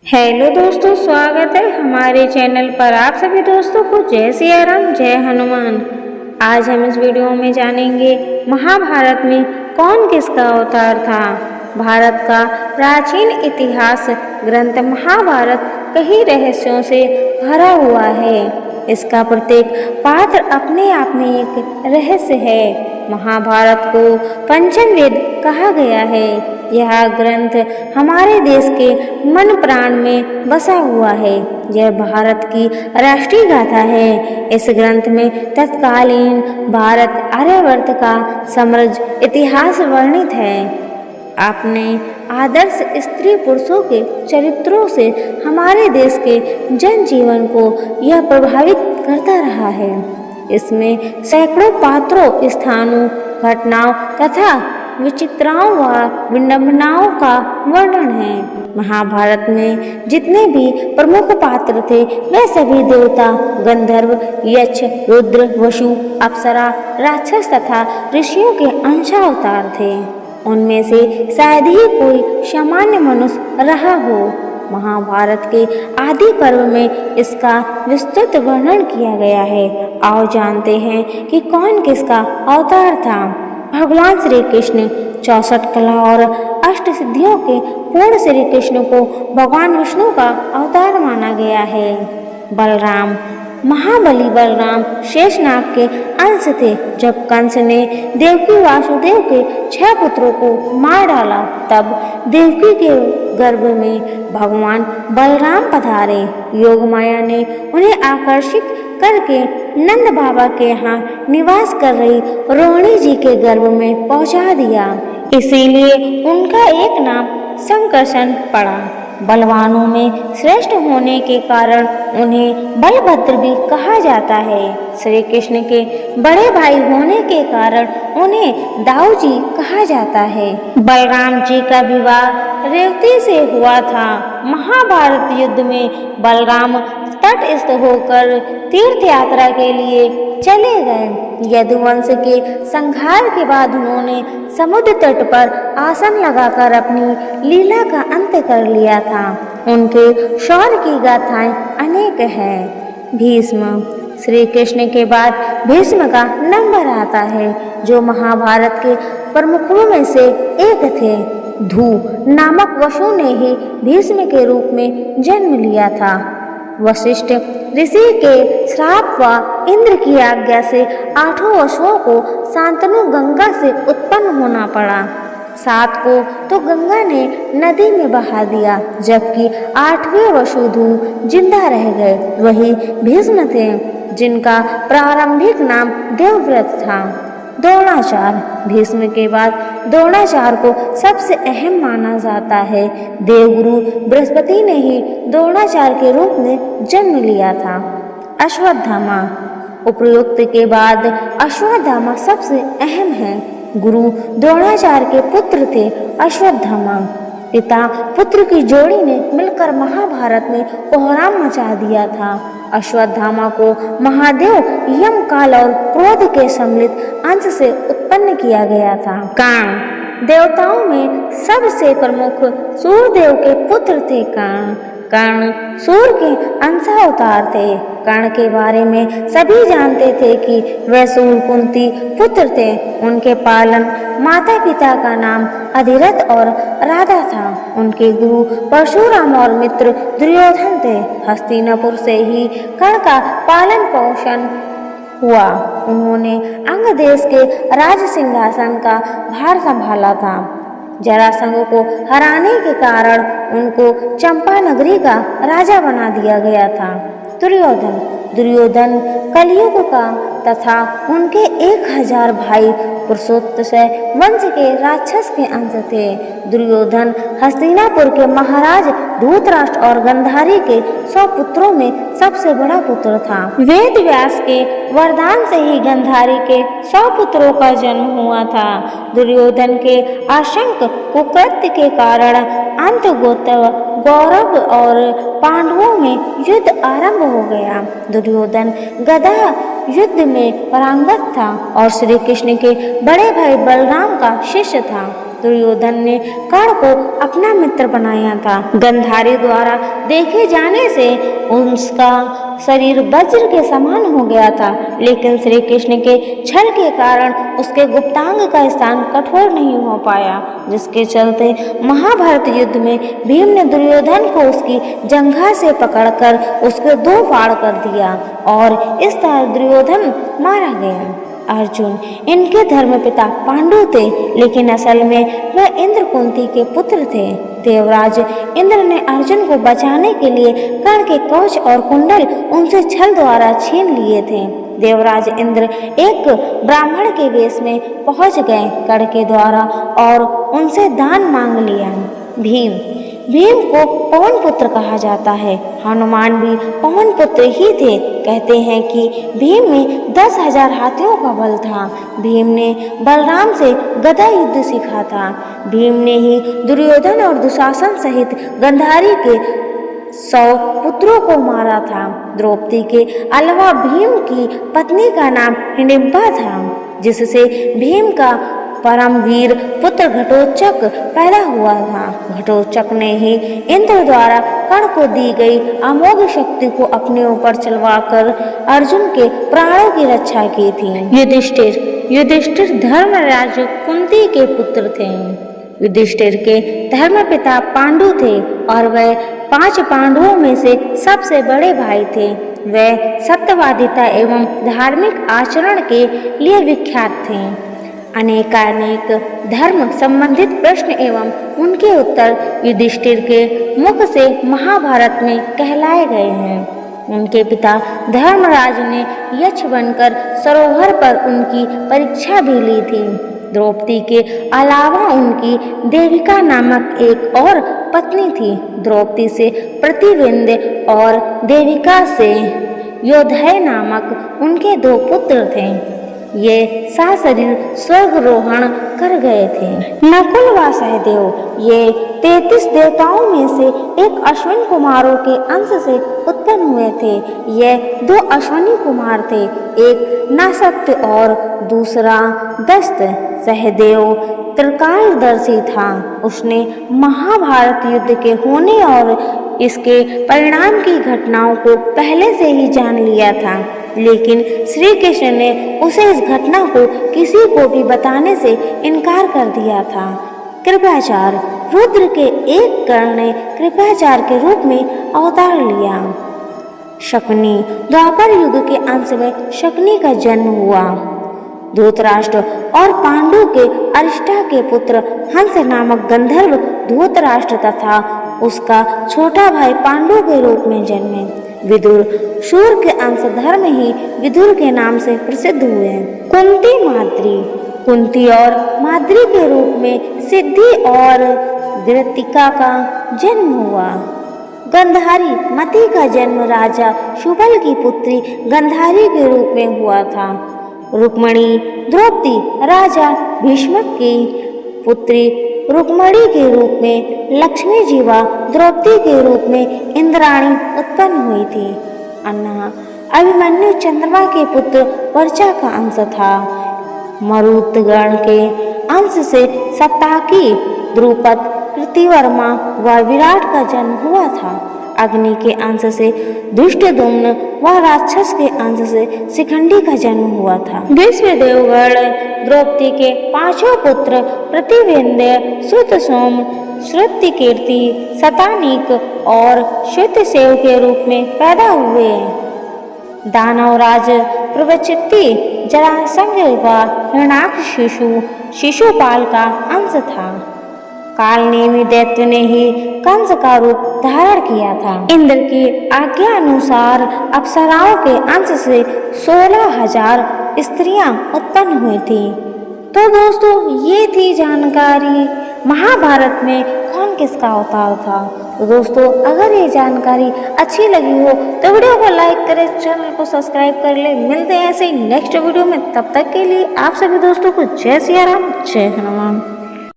Hello दोस्तों, स्वागत है हमारे चैनल पर। आप सभी दोस्तों को जय सिया राम, जय हनुमान। आज हम इस वीडियो में जानेंगे महाभारत में कौन किसका अवतार था। भारत का प्राचीन इतिहास ग्रंथ महाभारत कई रहस्यों से भरा हुआ है। इसका प्रत्येक पात्र अपने आप में एक रहस्य है। महाभारत को पंचम वेद कहा गया है। यह ग्रंथ हमारे देश के मन प्राण में बसा हुआ है। यह भारत की राष्ट्रीय गाथा है। इस ग्रंथ में तत्कालीन भारत आर्यावर्त का समृद्ध इतिहास वर्णित है। अपने आदर्श स्त्री पुरुषों के चरित्रों से हमारे देश के जनजीवन को यह प्रभावित करता रहा है। इसमें सैकड़ों पात्रों, स्थानों, घटनाओं तथा विचित्राओं व विडंबनाओं का वर्णन है। महाभारत में जितने भी प्रमुख पात्र थे वे सभी देवता, गंधर्व, यक्ष, रुद्र, वसु, अप्सरा, राक्षस तथा ऋषियों के अंशावतार थे। उनमें से शायद ही कोई सामान्य मनुष्य रहा हो। महाभारत के आदि पर्व में इसका विस्तृत वर्णन किया गया है। आओ जानते हैं कि कौन किसका अवतार था। भगवान श्री कृष्ण 64 कला और अष्ट सिद्धियों के पूर्ण श्री कृष्ण को भगवान विष्णु का अवतार माना गया है। बलराम, महाबली बलराम शेषनाग के अंश थे। जब कंस ने देवकी वासुदेव के 6 पुत्रों को मार डाला, तब देवकी के गर्भ में भगवान बलराम पधारे। योग माया ने उन्हें आकर्षित करके नंद बाबा के यहाँ निवास कर रही रोहिणी जी के गर्भ में पहुँचा दिया। इसीलिए उनका एक नाम संकर्षण पड़ा। बलवानों में श्रेष्ठ होने के कारण उन्हें बलभद्र भी कहा जाता है। श्री कृष्ण के बड़े भाई होने के कारण उन्हें दाऊ जी कहा जाता है। बलराम जी का विवाह रेवती से हुआ था। महाभारत युद्ध में बलराम तटस्थ होकर तीर्थ यात्रा के लिए चले गए। यदुवंश के संहार के बाद उन्होंने समुद्र तट पर आसन लगाकर अपनी लीला का अंत कर लिया था। उनके शौर्य की गाथाएं अनेक हैं। भीष्म, श्री कृष्ण के बाद भीष्म का नंबर आता है, जो महाभारत के प्रमुखों में से एक थे। धू नामक वसु ने ही भीष्म के रूप में जन्म लिया था। वशिष्ठ ऋषि के श्राप व इंद्र की आज्ञा से 8 वसुओं को शांतनु गंगा से उत्पन्न होना पड़ा। 7 को तो गंगा ने नदी में बहा दिया, जबकि 8वें वसु धू जिंदा रह गए। वही भीष्म थे, जिनका प्रारंभिक नाम देवव्रत था। द्रोणाचार, भीष्म के बाद द्रोणाचार्य को सबसे अहम माना जाता है। देवगुरु बृहस्पति ने ही द्रोणाचार्य के रूप में जन्म लिया था। अश्वत्थामा, उपर्युक्त के बाद अश्वत्थामा सबसे अहम है। गुरु द्रोणाचार्य के पुत्र थे अश्वत्थामा। पिता पुत्र की जोड़ी ने मिलकर महाभारत में कोहराम मचा दिया था। अश्वत्थामा को महादेव यम, काल और क्रोध के सम्मिलित अंश से उत्पन्न किया गया था। कर्ण, देवताओं में सबसे प्रमुख सूर्यदेव के पुत्र थे। कर्ण सूर्य के अंशावतार थे। कर्ण के बारे में सभी जानते थे कि वे सूर्य कुंती पुत्र थे। उनके पालन माता पिता का नाम अधिरथ और राधा था। उनके गुरु परशुराम और मित्र दुर्योधन थे। हस्तिनापुर से ही कर्ण का पालन पोषण हुआ। उन्होंने अंग देश के राज सिंहासन का भार संभाला था। जरासंध को हराने के कारण उनको चंपा नगरी का राजा बना दिया गया था। दुर्योधन कलयुग का तथा उनके 1000 भाई पुरुषोत्त से वंश के राक्षस के अंश थे। दुर्योधन हस्तिनापुर के महाराज धूतराष्ट्र और गंधारी के 100 पुत्रों में सबसे बड़ा पुत्र था। वेद व्यास के वरदान से ही गंधारी के 100 पुत्रों का जन्म हुआ था। दुर्योधन के आशंक कुकृत्य के कारण अंततः कौरव और पांडवों में युद्ध आरंभ हो गया। दुर्योधन गदा युद्ध में पारंगत था और श्री कृष्ण के बड़े भाई बलराम का शिष्य था। दुर्योधन ने कर्ण को अपना मित्र बनाया था। गंधारी द्वारा देखे जाने से उसका शरीर वज्र के समान हो गया था, लेकिन श्री कृष्ण के छल के कारण उसके गुप्तांग का स्थान कठोर नहीं हो पाया, जिसके चलते महाभारत युद्ध में भीम ने दुर्योधन को उसकी जंघा से पकड़कर उसके 2 फाड़ कर दिया और इस तरह दुर्योधन मारा गया। अर्जुन इनके धर्मपिता पांडु थे, लेकिन असल में वह इंद्र कुंती के पुत्र थे। देवराज इंद्र ने अर्जुन को बचाने के लिए कर्ण के कवच और कुंडल उनसे छल द्वारा छीन लिए थे। देवराज इंद्र एक ब्राह्मण के वेश में पहुंच गए कर्ण के द्वारा और उनसे दान मांग लिया। भीम को पवन पुत्र कहा जाता है। हनुमान भी पवन पुत्र ही थे। कहते हैं कि भीम में 10,000 हाथियों का बल था। भीम ने बलराम से गदा युद्ध सीखा था। भीम ने ही दुर्योधन और दुशासन सहित गंधारी के 100 पुत्रों को मारा था। द्रौपदी के अलावा भीम की पत्नी का नाम हिडिंबा था, जिससे भीम का परम वीर पुत्र घटोत्कच पैदा हुआ था। घटोत्कच ने ही इंद्र द्वारा कर्ण को दी गई अमोघ शक्ति को अपने ऊपर चलवाकर अर्जुन के प्राणों की रक्षा की थी। युधिष्ठिर धर्मराज कुंती के पुत्र थे। युधिष्ठिर के धर्मपिता पांडु थे और वह 5 पांडवों में से सबसे बड़े भाई थे। वह सत्यवादिता एवं धार्मिक आचरण के लिए विख्यात थे। अनेकानेक धर्म संबंधित प्रश्न एवं उनके उत्तर युधिष्ठिर के मुख से महाभारत में कहलाए गए हैं। उनके पिता धर्मराज ने यक्ष बनकर सरोवर पर उनकी परीक्षा भी ली थी। द्रौपदी के अलावा उनकी देविका नामक एक और पत्नी थी। द्रौपदी से प्रतिविंध्य और देविका से योधय नामक उनके 2 पुत्र थे। ये सशरीर स्वर्गरोहण कर गए थे। नकुल व सहदेव ये 33 देवताओं में से एक अश्विनी कुमारों के अंश से उत्पन्न हुए थे। ये 2 अश्विनी कुमार थे, एक नसत्य और दूसरा दस्त। सहदेव त्रिकालदर्शी था। उसने महाभारत युद्ध के होने और इसके परिणाम की घटनाओं को पहले से ही जान लिया था, लेकिन श्री कृष्ण ने उसे इस घटना को किसी को भी बताने से इनकार कर दिया था। कृपाचार्य रुद्र के एक कर्ण ने कृपाचार्य के रूप में अवतार लिया। शकुनी द्वापर युग के अंत में शकुनी का जन्म हुआ। धृतराष्ट्र और पांडु के अरिष्टा के पुत्र हंस नामक गंधर्व धृतराष्ट्र तथा उसका छोटा भाई पांडु के रूप में जन्मे। विदुर शूर के अंश धर्म ही विदुर के नाम से प्रसिद्ध हुए। कुंती और माद्री के रूप में सिद्धि और कृतिका का जन्म हुआ। गंधारी मति का जन्म राजा शुबल की पुत्री गंधारी के रूप में हुआ था। रुक्मणी द्रौपदी राजा भीष्मक की पुत्री रुक्मणी के रूप में लक्ष्मी जीवा द्रौपदी के रूप में इंद्राणी उत्पन्न हुई थी। अन्ना अभिमन्यु चंद्रमा के पुत्र वर्चा का अंश था। मरुतगण के अंश से सप्ताकी द्रुपद कृतिवर्मा व विराट का जन्म हुआ था। अग्नि के अंश से धृष्टद्युम्न व राक्षस के अंश से शिखंडी का जन्म हुआ था। विश्वदेवगण द्रौपदी के 5 पुत्र प्रतिविंध्य, श्रुतसोम, श्रुतिकीर्ति, शतानीक और श्रुतसेव के रूप में पैदा हुए। दानवराज प्रवचित्ति जरासंध व हिरण्याक्ष शिशुपाल का अंश था। कालनेमी दैत्य ने ही कंस का रूप धारण किया था। इंद्र की आज्ञा अनुसार अप्सराओं के अंश से 16,000 स्त्रियां उत्पन्न हुई थी। तो दोस्तों ये थी जानकारी महाभारत में कौन किसका अवतार था। तो दोस्तों अगर ये जानकारी अच्छी लगी हो तो वीडियो को लाइक करें, चैनल को सब्सक्राइब कर ले। मिलते हैं ऐसे ही नेक्स्ट वीडियो में, तब तक के लिए आप सभी दोस्तों को जय सिया राम, जय हनुमान।